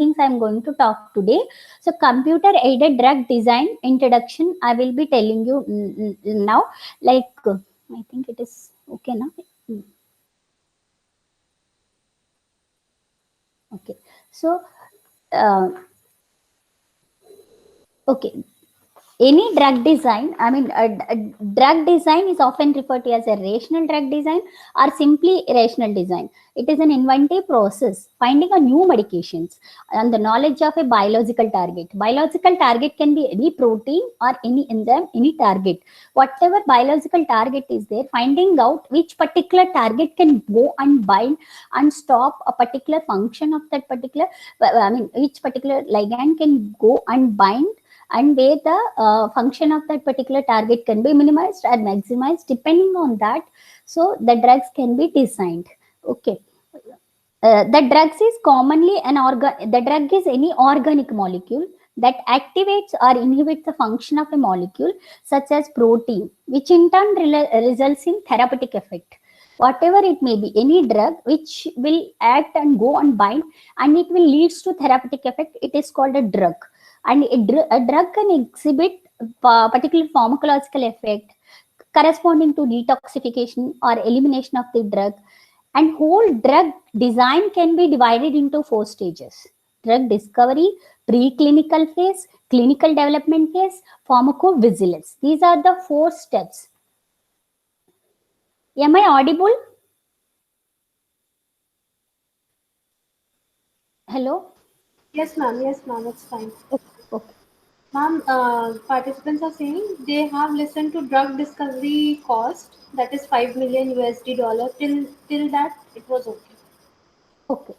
things I'm going to talk today. So computer aided drug design introduction, I will be telling you now. Like I think it is okay now. Mm, okay. So uh, okay, any drug design, drug design is often referred to as a rational drug design or simply rational design. It is an inventive process finding a new medications and the knowledge of a biological target can be any protein or any enzyme, any target, whatever biological target is there, finding out which particular target can go and bind and stop a particular function of that particular, which particular ligand can go and bind, and where the function of that particular target can be minimized or maximized depending on that. So the drugs can be designed. Okay. The drugs is commonly the drug is any organic molecule that activates or inhibits the function of a molecule such as protein, which in turn results in therapeutic effect. Whatever it may be, any drug which will act and go and bind and it will leads to therapeutic effect, it is called a drug. And a drug can exhibit particular pharmacological effect corresponding to detoxification or elimination of the drug. And whole drug design can be divided into 4 stages: drug discovery, preclinical phase, clinical development phase, pharmacovigilance. These are the 4 steps. Am I audible? Hello? Yes, ma'am. Yes, ma'am. It's fine. Okay. Ma'am, participants are saying they have listened to drug discovery cost, that is 5 million USD dollar. Till that, it was okay. Okay.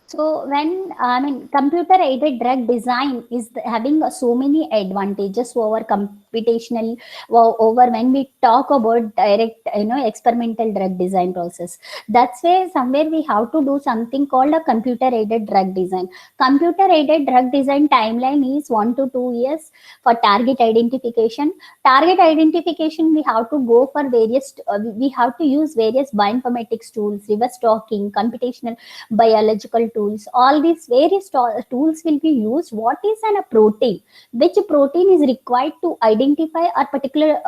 So when computer aided drug design is having so many advantages over computational, over when we talk about direct experimental drug design process. That's why somewhere we have to do something called a computer aided drug design. Computer aided drug design timeline is 1 to 2 years for target identification. Target identification, we have to go for various, we have to use various bioinformatics tools, reverse talking, computational biological tools. All these various tools will be used. What is a protein, which protein is required to identify a particular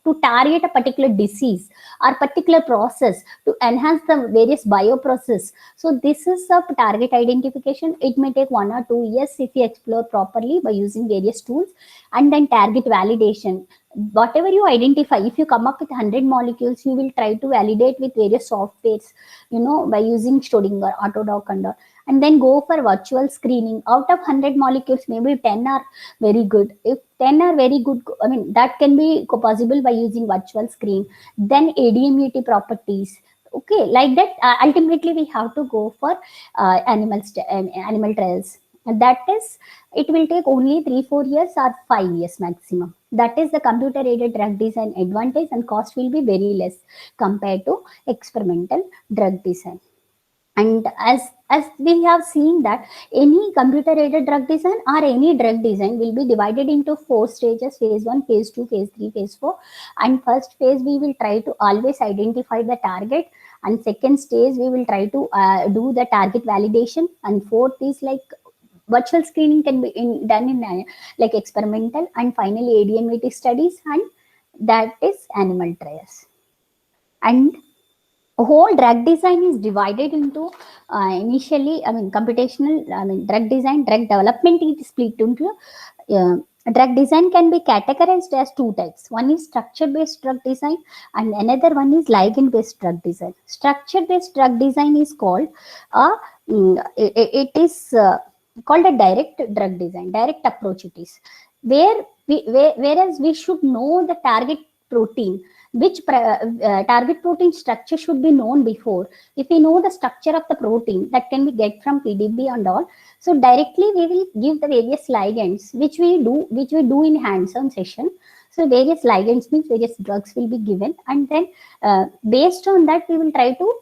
to target a particular disease or particular process to enhance the various bioprocess. So this is a target identification. It may take 1 or 2 years if you explore properly by using various tools. And then target validation, whatever you identify, if you come up with 100 molecules, you will try to validate with various softwares, by using Schrodinger, Autodoc and all. And then go for virtual screening. Out of 100 molecules, maybe 10 are very good. If 10 are very good, that can be possible by using virtual screen. Then ADMET properties. Okay, like that. Ultimately, we have to go for animal trials. And that is, it will take only 3-4 years or 5 years maximum. That is the computer aided drug design advantage, and cost will be very less compared to experimental drug design. And as we have seen that any computer aided drug design or any drug design will be divided into 4 stages: phase 1, phase 2, phase 3, phase 4. And first phase we will try to always identify the target, and second stage we will try to do the target validation, and fourth is like virtual screening can be done in like experimental, and finally ADMET studies, and that is animal trials. And whole drug design is divided into initially, computational, drug design, drug development is split into uh, drug design can be categorized as 2 types. One is structure based drug design, and another one is ligand based drug design. Structure based drug design is called it is called a direct drug design, direct approach it is, where whereas we should know the target protein, which target protein structure should be known before. If we know the structure of the protein that can be get from PDB and all, so directly we will give the various ligands, which we do in hands-on session. So various ligands means various drugs will be given, and then based on that we will try to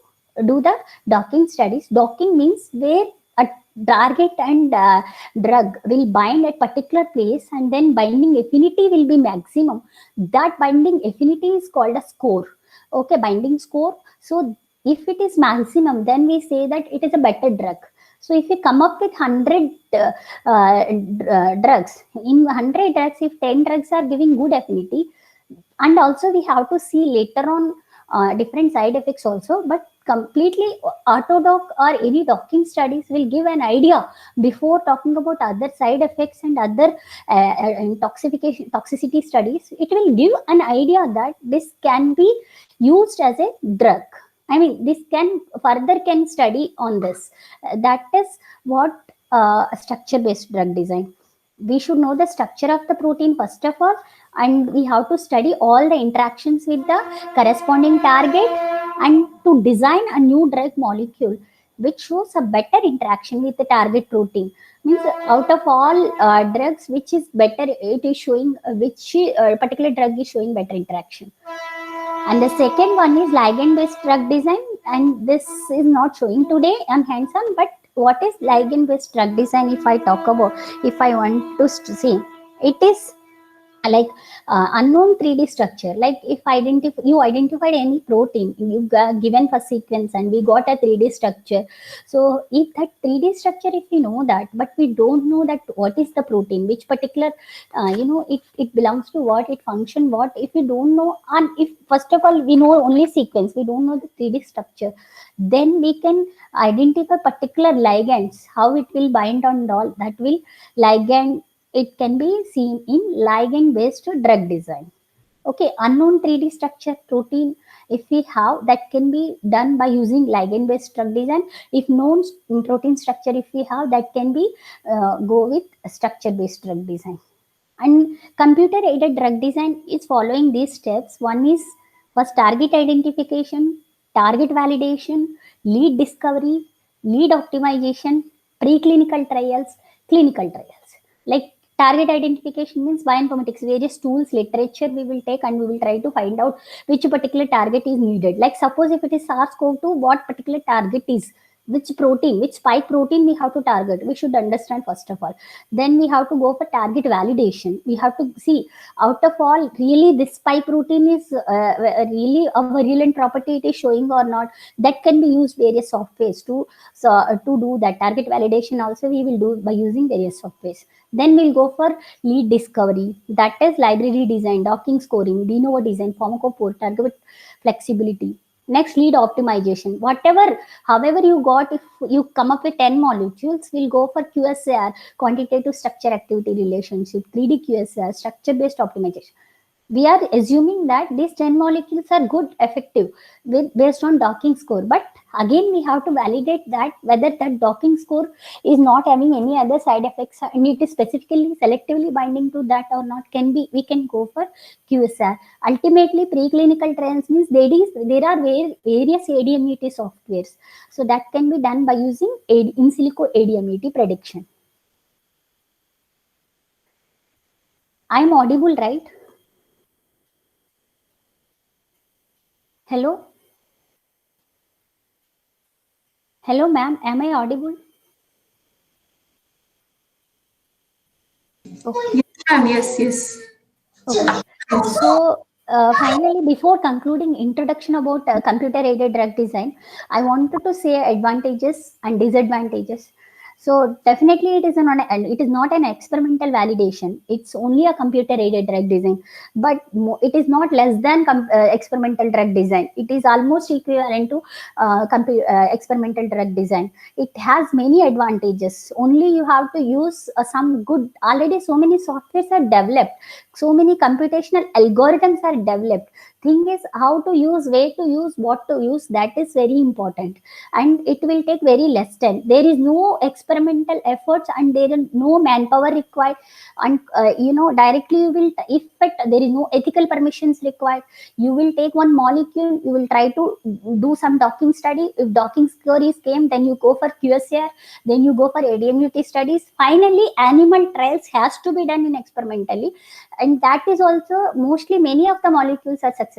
do the docking studies. Docking means where a target and drug will bind at particular place, and then binding affinity will be maximum. That binding affinity is called a score. Okay, binding score. So if it is maximum, then we say that it is a better drug. So if we come up with 100 drugs, in 100 drugs, if 10 drugs are giving good affinity, and also we have to see later on different side effects also, but completely autodoc or any docking studies will give an idea before talking about other side effects and other toxicity studies. It will give an idea that this can be used as a drug. I mean, this can further can study on this. That is what structure based drug design. We should know the structure of the protein first of all, and we have to study all the interactions with the corresponding target, and to design a new drug molecule which shows a better interaction with the target protein. Means out of all drugs, which is better, it is showing which particular drug is showing better interaction. And the second one is ligand based drug design, and this is not showing today on hands on. But what is ligand based drug design? If I talk about, if I want to see, it is like unknown 3D structure. Like if you identified any protein, you got given for sequence, and we got a 3D structure. So if that 3D structure, if we know that, but we don't know that what is the protein, which particular it belongs to what, it function what, if we don't know, and if first of all we know only sequence, we don't know the 3D structure, then we can identify particular ligands, how it will bind on all, that will ligand, it can be seen in ligand based drug design. Okay, unknown 3D structure protein, if we have, that can be done by using ligand based drug design. If known protein structure, if we have, that can be go with structure based drug design. And computer aided drug design is following these steps. One is first target identification, target validation, lead discovery, lead optimization, preclinical trials, clinical trials. Like target identification means bioinformatics, various tools, literature we will take, and we will try to find out which particular target is needed. Like suppose if it is SARS-CoV-2, what particular target is, which protein, which spike protein we have to target, we should understand first of all. Then we have to go for target validation. We have to see out of all, really this spike protein is really a virulent property it is showing or not. That can be used various softwares to, to do that target validation. Also we will do by using various softwares. Then we'll go for lead discovery, that is library design, docking scoring, de novo design, pharmacophore, target flexibility. Next, lead optimization. Whatever, however you got, if you come up with 10 molecules, we'll go for QSAR, quantitative structure activity relationship, 3D QSAR, structure based optimization. We are assuming that these 10 molecules are good, effective based on docking score. But again, we have to validate that whether that docking score is not having any other side effects and it is specifically selectively binding to that or not. We can go for QSAR. Ultimately, preclinical trials means there are various ADMET softwares. So that can be done by using in silico ADMET prediction. I'm audible, right? Hello? Hello, ma'am. Am I audible? Okay. Yes. Okay. So, finally, before concluding introduction about computer-aided drug design, I wanted to say advantages and disadvantages. So, definitely, it is not an experimental validation. It's only a computer-aided drug design, but it is not less than experimental drug design. It is almost equivalent to experimental drug design. It has many advantages. Only you have to use some good. Already, so many softwares are developed, so many computational algorithms are developed. Thing is how to use, where to use, what to use, that is very important, and it will take very less time. There is no experimental efforts and there is no manpower required, and directly you will, if there is no ethical permissions required, you will take one molecule, you will try to do some docking study. If docking score is came, then you go for QSAR, then you go for ADMUT studies. Finally, animal trials has to be done in experimentally, and that is also mostly many of the molecules are successful.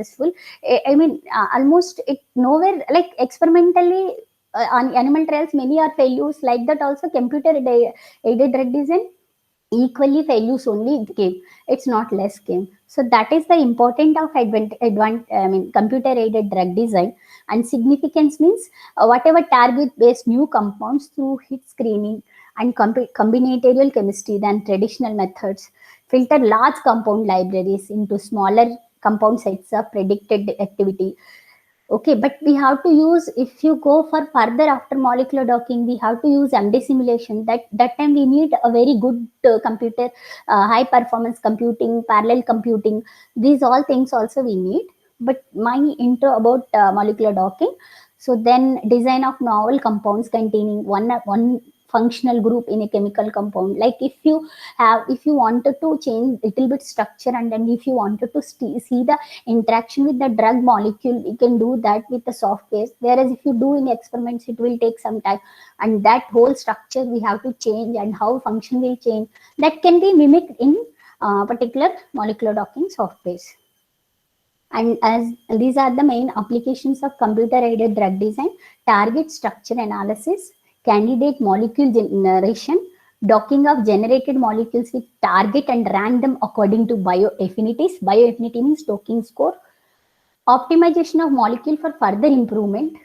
I mean, almost it nowhere, like experimentally on animal trials many are failures. Like that also computer aided drug design, equally values only it came, it's not less came. So that is the important of computer aided drug design. And significance means whatever target based new compounds through hit screening and combinatorial chemistry than traditional methods, filter large compound libraries into smaller compound sets of predicted activity. Okay, but we have to use, if you go for further after molecular docking, we have to use MD simulation. That time we need a very good computer, high performance computing, parallel computing. These all things also we need. But my intro about molecular docking. So then design of novel compounds containing one functional group in a chemical compound. Like if you wanted to change little bit structure, and then if you wanted to see the interaction with the drug molecule, you can do that with the software. Whereas if you do in experiments, it will take some time, and that whole structure we have to change, and how function will change, that can be mimicked in particular molecular docking softwares. And as these are the main applications of computer aided drug design: target structure analysis, candidate molecule generation, docking of generated molecules with target and rank them according to bioaffinities. Bioaffinity means docking score. Optimization of molecule for further improvement.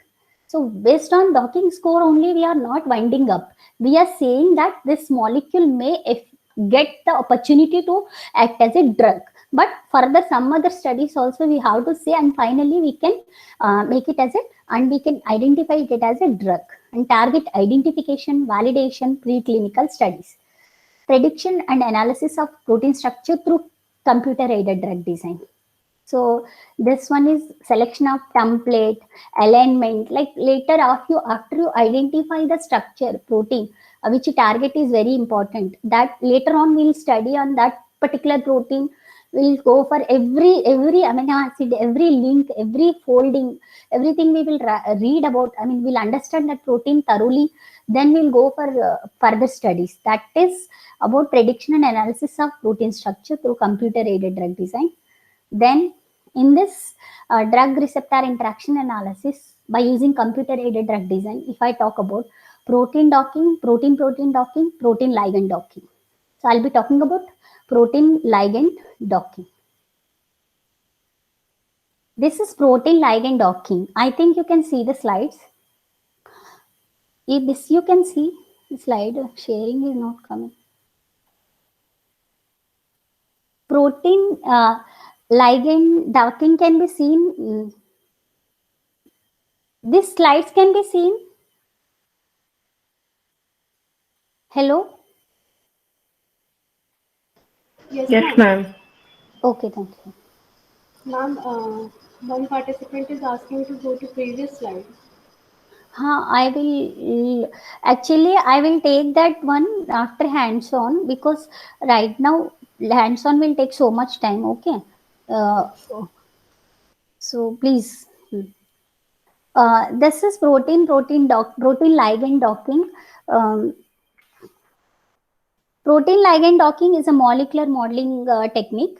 So based on docking score only, we are not winding up. We are saying that this molecule may get the opportunity to act as a drug. But further some other studies also we have to say, and finally we can make it as a, and we can identify it as a drug. And target identification, validation, preclinical studies. Prediction and analysis of protein structure through computer aided drug design. So this one is selection of template, alignment. Like later after you identify the structure protein, which target is very important. That later on we'll study on that particular protein. We'll go for every amino acid, every link, every folding, everything we will read about. I mean, we'll understand that protein thoroughly. Then we'll go for further studies. That is about prediction and analysis of protein structure through computer aided drug design. Then in this drug receptor interaction analysis by using computer aided drug design, if I talk about protein docking, protein docking, protein ligand docking. So I'll be talking about protein ligand docking. This is protein ligand docking. I think you can see the slides. If this you can see the slide, sharing is not coming. Protein ligand docking can be seen. These slides can be seen. Hello? Yes, ma'am. Okay, thank you. Ma'am, one participant is asking to go to previous slide. I will actually I will take that one after hands-on, because right now hands-on will take so much time. Okay, so please. This is protein ligand docking. Um, Protein ligand docking is a molecular modeling technique.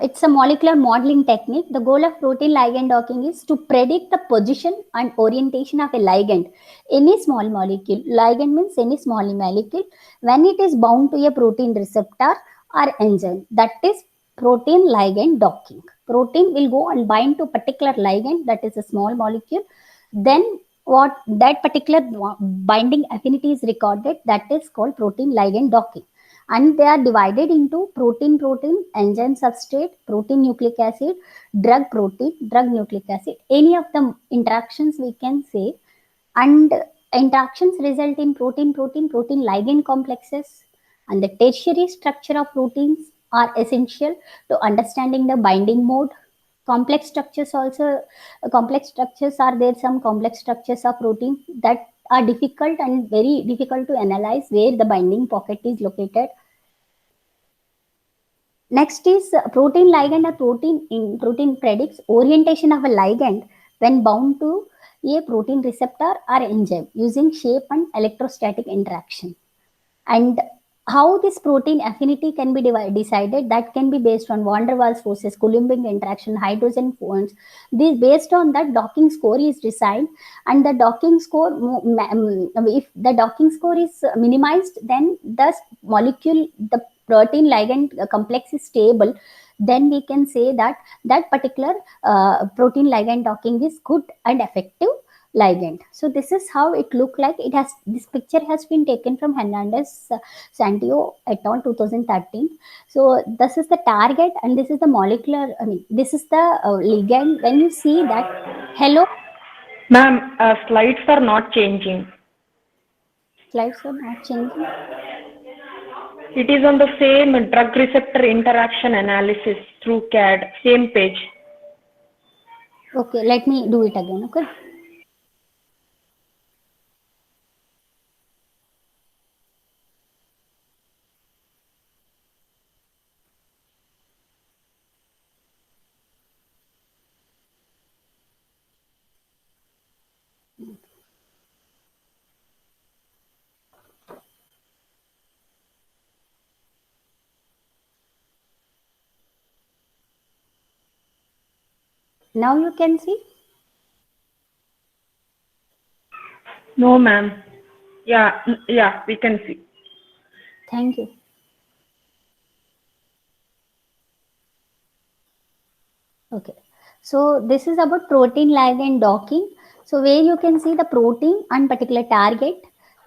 It's a molecular modeling technique. The goal of protein ligand docking is to predict the position and orientation of a ligand, any small molecule. Ligand means any small molecule when it is bound to a protein receptor or enzyme. That is protein ligand docking. Protein will go and bind to particular ligand, that is a small molecule. Then what that particular binding affinity is recorded, that is called protein ligand docking. And they are divided into protein enzyme substrate, protein nucleic acid, drug protein, drug nucleic acid. Any of the interactions we can say. And interactions result in protein ligand complexes. And the tertiary structure of proteins are essential to understanding the binding mode. Complex structures also, complex structures are there, some complex structures of protein that are difficult and very difficult to analyze where the binding pocket is located. Next is protein ligand. A protein predicts orientation of a ligand when bound to a protein receptor or enzyme using shape and electrostatic interaction. And how this protein affinity can be decided, that can be based on van der Waals forces, Coulombic interaction, hydrogen bonds. This based on that docking score is decided, and the docking score, if the docking score is minimized, then the molecule, the protein ligand complex is stable, then we can say that that particular protein ligand docking is good and effective ligand. So this is how it look like. It has, this picture has been taken from Hernandez Santillo et al. 2013. So this is the target, and this is the molecular. I mean, this is the ligand. When you see that, hello, Ma'am, slides are not changing. slides are not changing. It is on the same drug receptor interaction analysis through CAD, same page. Okay, let me do it again. Okay. Now you can see. No, ma'am. Yeah, we can see. Thank you. Okay. So this is about protein ligand docking. So where you can see the protein and particular target.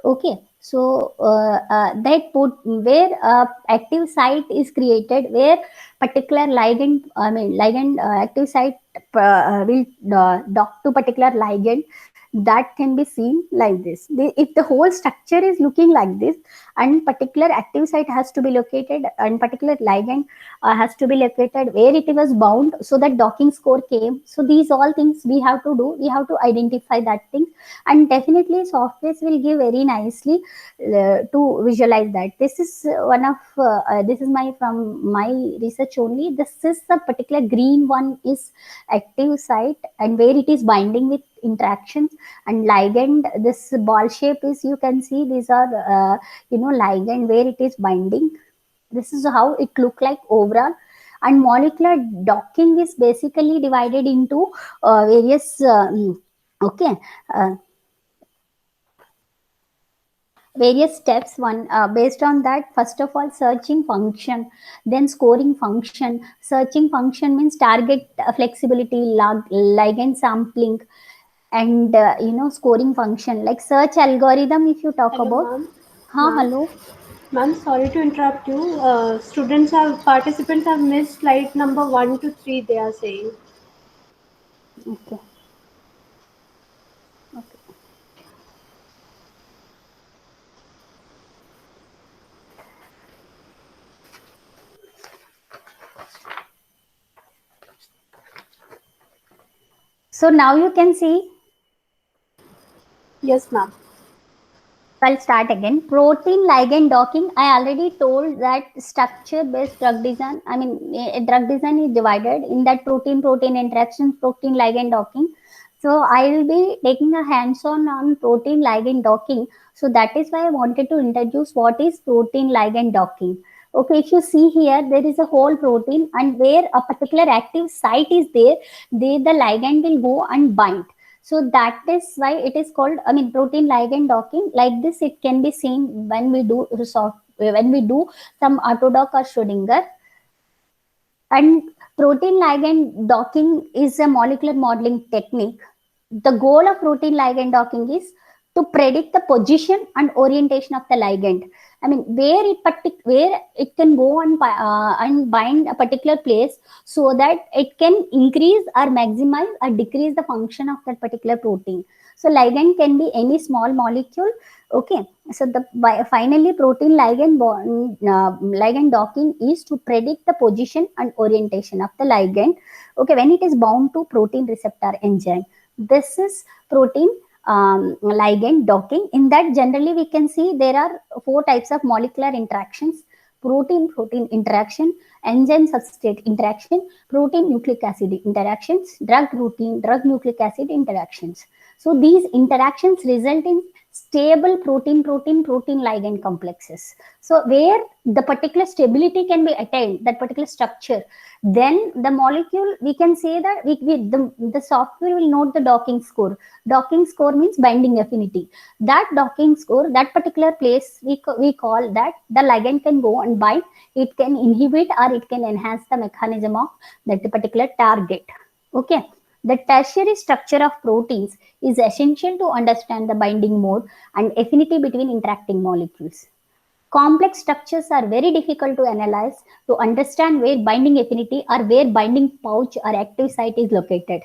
Okay. So that put where active site is created, where particular ligand, I mean ligand active site will dock to particular ligand, that can be seen like this. If the whole structure is looking like this, and particular active site has to be located, and particular ligand has to be located where it was bound, so that docking score came. So these all things we have to do, we have to identify that thing, and definitely softwares will give very nicely to visualize that. This is one of this is my, from my research only. This is the particular green one is active site, and where it is binding with interactions, and ligand, this ball shape is, you can see these are ligand where it is binding. This is how it look like overall. And molecular docking is basically divided into various okay uh, various steps. One based on that, first of all, searching function, then scoring function. Searching function means target flexibility, ligand sampling, and scoring function like search algorithm. If you talk Hello, about, ma'am. Ma'am, hello. ma'am, sorry to interrupt you. Participants have missed slide number 1 to 3. They are saying. Okay. Okay. So now you can see. Yes, ma'am. I'll start again. Protein ligand docking. I already told that structure based drug design. I mean, a drug design is divided in that protein protein interactions, protein ligand docking. So I will be taking a hands on protein ligand docking. So that is why I wanted to introduce what is protein ligand docking. Okay, if you see here, there is a whole protein, and where a particular active site is there, the ligand will go and bind. So that is why it is called, I mean, protein ligand docking. Like this, it can be seen when we do some Autodoc or Schrodinger. And protein ligand docking is a molecular modeling technique. The goal of protein ligand docking is to predict the position and orientation of the ligand. I mean, where it can go and bind a particular place, so that it can increase or maximize or decrease the function of that particular protein. So ligand can be any small molecule. Okay. So finally protein ligand docking is to predict the position and orientation of the ligand. Okay, when it is bound to protein receptor enzyme. This is protein ligand docking. In that, generally we can see there are 4 types of molecular interactions: protein protein interaction, enzyme substrate interaction, protein nucleic acid interactions, drug nucleic acid interactions. So these interactions result in stable protein ligand complexes. So where the particular stability can be attained, that particular structure, then the molecule, we can say that the software will note the docking score. Docking score means binding affinity. That docking score, that particular place, we call that the ligand can go and bind. It can inhibit or it can enhance the mechanism of that particular target. Okay. The tertiary structure of proteins is essential to understand the binding mode and affinity between interacting molecules. Complex structures are very difficult to analyze to understand where binding affinity or where binding pouch or active site is located.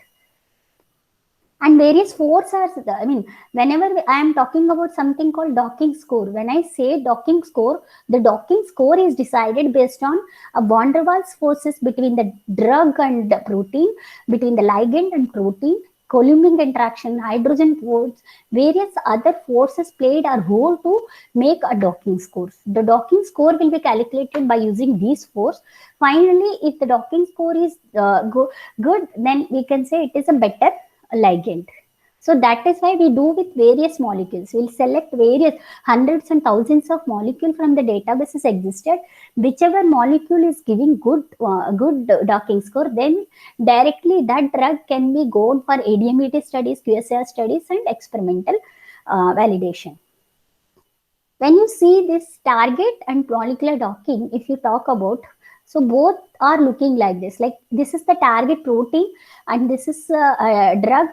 And various forces are, whenever I am talking about something called docking score, when I say docking score, the docking score is decided based on a van der Waals forces between the drug and the protein, between the ligand and protein, Coulombic interaction, hydrogen force, various other forces played a role to make a docking score. The docking score will be calculated by using these forces. Finally, if the docking score is good, then we can say it is a better ligand. So that is why we do with various molecules. We'll select various hundreds and thousands of molecules from the databases existed. Whichever molecule is giving good docking score, then directly that drug can be gone for ADMET studies, QSAR studies, and experimental validation. When you see this target and molecular docking, if you talk about, so both are looking like this. Like this is the target protein and this is a drug.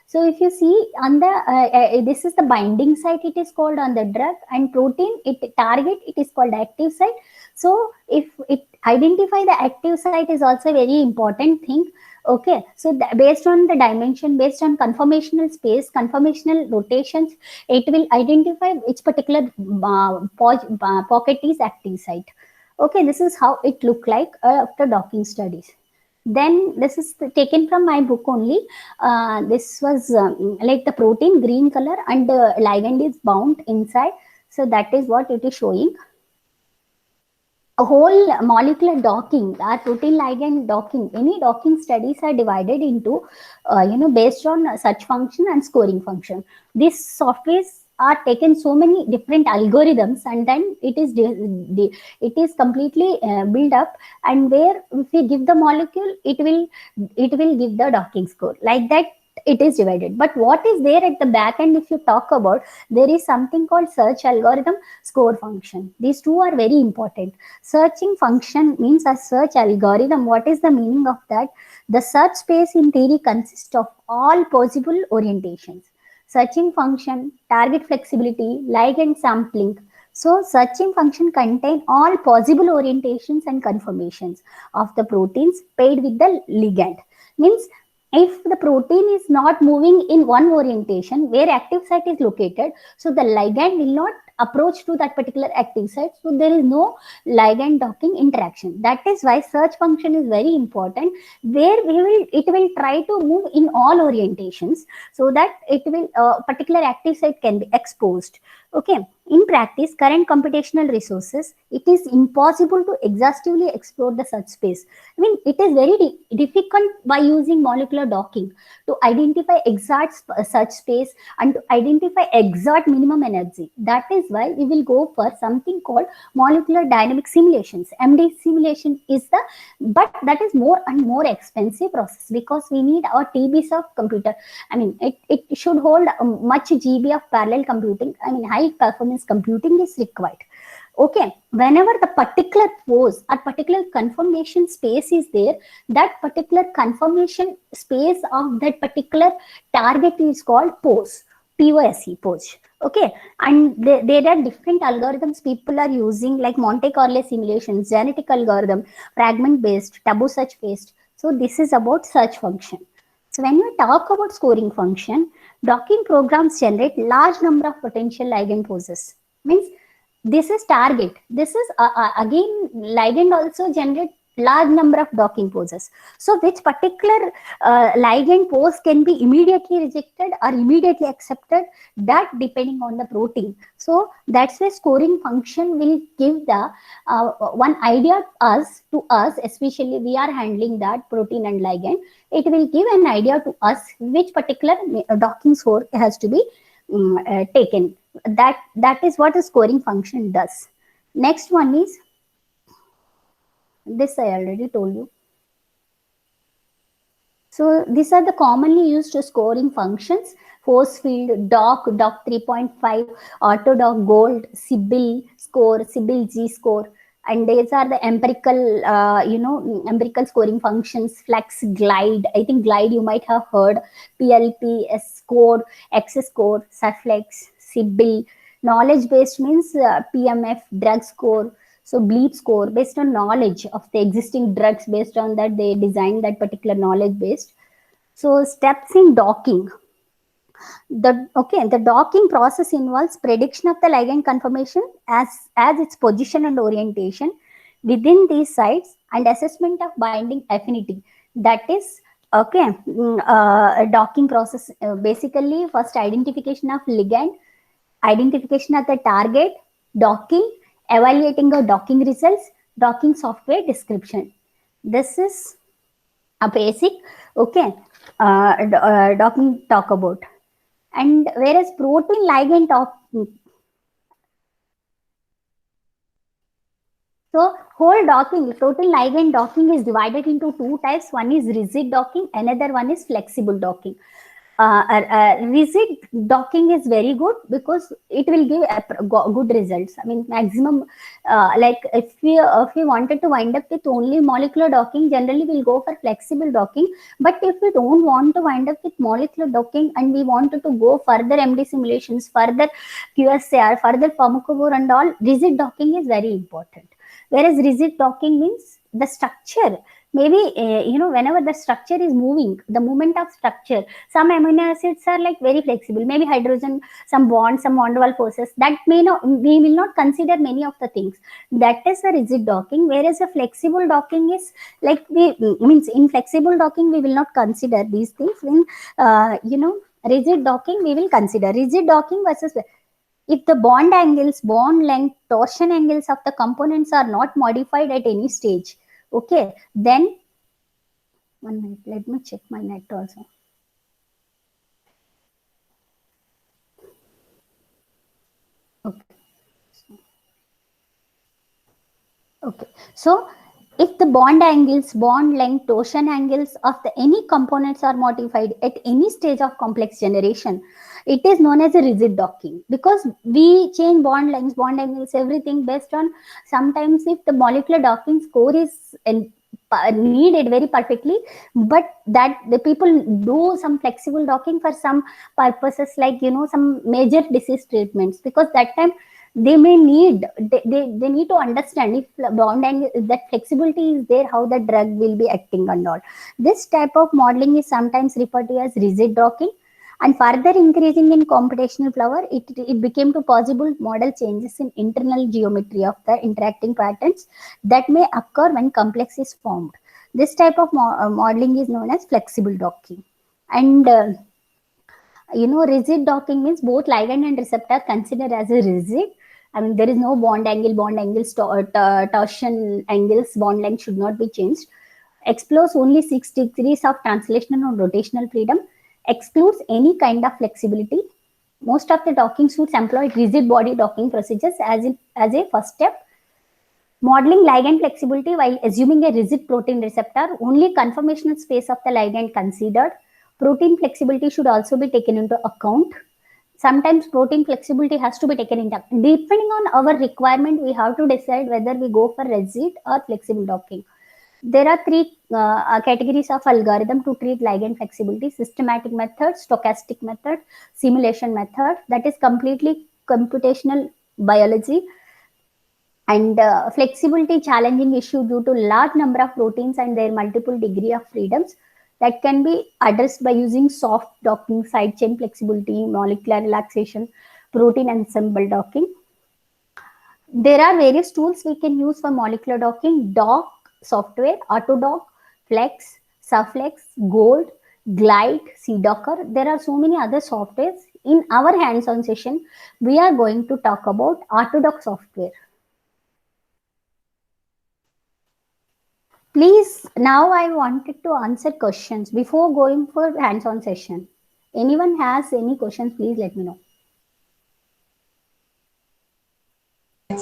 So if you see on the this is the binding site, it is called on the drug, and protein, it target, it is called active site. So if it identify the active site is also a very important thing. Okay, so based on the dimension, based on conformational space, conformational rotations, it will identify which particular pocket is active site. Okay, this is how it look like after docking studies. Then this is taken from my book only. This was like the protein green color and the ligand is bound inside. So that is what it is showing. A whole molecular docking, our protein ligand docking, any docking studies are divided into, based on search function and scoring function. These softwares are taken so many different algorithms, and then it is completely built up, and where if we give the molecule, it will give the docking score. Like that it is divided. But what is there at the back end, if you talk about, there is something called search algorithm, score function. These two are very important. Searching function means a search algorithm. What is the meaning of that? The search space in theory consists of all possible orientations. Searching function, target flexibility, ligand sampling. So searching function contain all possible orientations and conformations of the proteins paired with the ligand. Means if the protein is not moving in one orientation where active site is located, so the ligand will not approach to that particular active site. So there is no ligand docking interaction. That is why search function is very important, where it will try to move in all orientations so that it will particular active site can be exposed. Okay. In practice, current computational resources, it is impossible to exhaustively explore the search space. It is very difficult by using molecular docking to identify exact search space and to identify exact minimum energy. That is why we will go for something called molecular dynamic simulations. MD simulation is but that is more and more expensive process, because we need our TBs of computer. It should hold much GB of parallel computing. High performance computing is required. Okay, whenever the particular pose or particular conformation space is there, that particular conformation space of that particular target is called pose, POSE, pose. Okay, and there are different algorithms people are using, like Monte Carlo simulations, genetic algorithm, fragment based, taboo search based. So this is about search function. So when we talk about scoring function, docking programs generate large number of potential ligand poses. Means this is target. This is again ligand also generate large number of docking poses. So which particular ligand pose can be immediately rejected or immediately accepted, that depending on the protein. So that's why scoring function will give the one idea to us, especially we are handling that protein and ligand. It will give an idea to us which particular docking score has to be taken, that is what a scoring function does. Next one is, this I already told you. So these are the commonly used scoring functions: force field, doc 3.5, autodoc, gold, Sybil score, Sybil G score. And these are the empirical, empirical scoring functions: flex, glide. I think glide you might have heard. PLP, S score, X score, Surflex, Sybil. Knowledge based means PMF, drug score. So bleep score, based on knowledge of the existing drugs, based on that they design that particular knowledge based. So steps in docking. The docking process involves prediction of the ligand conformation as its position and orientation within these sites, and assessment of binding affinity. That is a docking process. Basically, first identification of ligand, identification of the target, docking, evaluating the docking results, docking software description. This is a basic docking talk about. And whereas protein ligand talk, so whole docking, protein ligand docking is divided into two types. One is rigid docking, another one is flexible docking. Rigid docking is very good because it will give good results. I mean, maximum, like if we wanted to wind up with only molecular docking, generally we'll go for flexible docking. But if we don't want to wind up with molecular docking and we wanted to go further MD simulations, further QSAR, further pharmacophore and all, rigid docking is very important. Whereas rigid docking means the structure, maybe whenever the structure is moving, the movement of structure, some amino acids are like very flexible, maybe hydrogen, some bonds, some van der Waals forces, that we will not consider many of the things. That is a rigid docking. Whereas a flexible docking is like, means in flexible docking we will not consider these things. In rigid docking we will consider. Rigid docking versus, if the bond angles, bond length, torsion angles of the components are not modified at any stage, okay, then 1 minute, let me check my net also. Okay, so if the bond angles, bond length, torsion angles of any components are modified at any stage of complex generation, it is known as a rigid docking, because we change bond lengths, bond angles, everything based on, sometimes if the molecular docking score is needed very perfectly, but that the people do some flexible docking for some purposes, like some major disease treatments, because that time they may need, they need to understand if bond angle, that flexibility is there, how the drug will be acting and all. This type of modeling is sometimes referred to as rigid docking. And further increasing in computational power, it became to possible model changes in internal geometry of the interacting patterns that may occur when complex is formed. This type of modeling is known as flexible docking. And rigid docking means both ligand and receptor considered as a rigid. I mean, there is no bond angles, torsion angles, bond length should not be changed. Explores only 6 degrees of translational or rotational freedom. Excludes any kind of flexibility. Most of the docking suits employ rigid body docking procedures as a first step. Modeling ligand flexibility while assuming a rigid protein receptor, only conformational space of the ligand considered. Protein flexibility should also be taken into account. Sometimes protein flexibility has to be taken into account. Depending on our requirement, we have to decide whether we go for rigid or flexible docking. There are 3 categories of algorithm to treat ligand flexibility: systematic method, stochastic method, simulation method. That is completely computational biology. And flexibility challenging issue due to large number of proteins and their multiple degree of freedoms, that can be addressed by using soft docking, side chain flexibility, molecular relaxation, protein ensemble docking. There are various tools we can use for molecular docking: dock software, Autodoc, Flex, Surflex, Gold, Glide, CDocker. There are so many other softwares. In our hands-on session, we are going to talk about Autodoc software. Please, now I wanted to answer questions before going for hands-on session. Anyone has any questions, please let me know.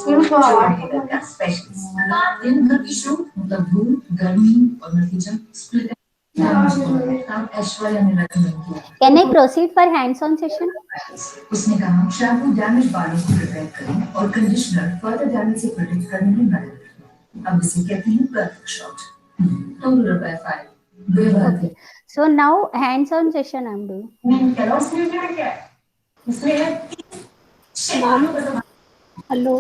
जो रहेगा का specialist दिन भर की show मतलब धूप गर्मी और नतीजा स्प्लिट काम ऐश्वर्या ने रेकमेंड किया Can I proceed for hands-on session? उसने कहा शैम्पू डैमेज बालों को रिपेयर करें और कंडीशनर फर्दर डैमेज से प्रोटेक्ट करने में मदद करें अब इसे कहते हैं परफेक्ट शॉट तुम रिपेयर फाइल बेबाद Okay. So now hands-on session I'm doing. कैलोस में क्या है इसमें है Ma'am, hello.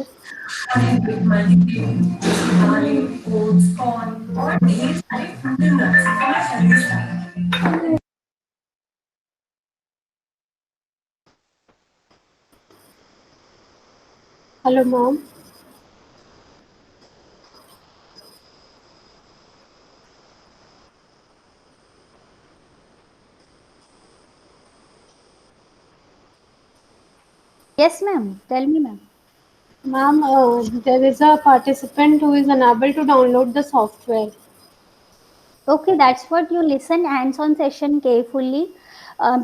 दालें ओट्स कॉर्न और ढेर सारे fruity nuts Hello, ma'am. Yes, ma'am. Tell me, ma'am. Ma'am, there is a participant who is unable to download the software. Okay, that's what you listen hands-on session carefully.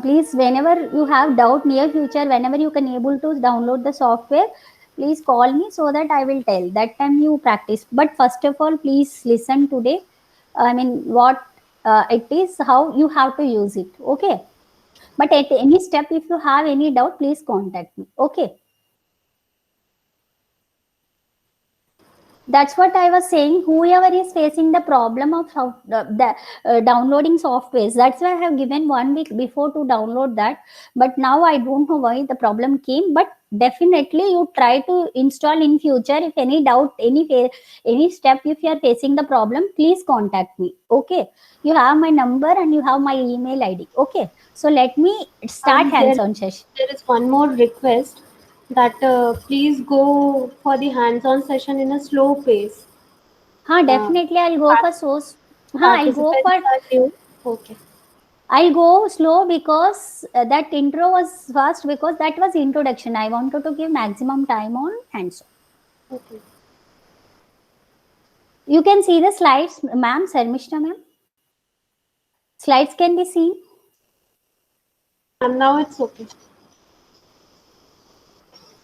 Please, whenever you have doubt near future, whenever you can able to download the software, please call me so that I will tell. That time you practice. But first of all, please listen today. I mean, what it is, how you have to use it. Okay. But at any step, if you have any doubt, please contact me. Okay. That's what I was saying. Whoever is facing the problem of how downloading softwares, that's why I have given 1 week before to download that. But now I don't know why the problem came. But definitely you try to install in future. If any doubt, any step, if you are facing the problem, please contact me. Okay, you have my number and you have my email ID. Okay, so let me start hands-on session. There is one more request that please go for the hands-on session in a slow pace. Definitely I'll go for source. I'll go Participants for are new. Okay. I'll go slow because that intro was fast because that was introduction. I wanted to give maximum time on hands on. Okay. You can see the slides, ma'am, Sarmishta ma'am. Slides can be seen. And now it's okay.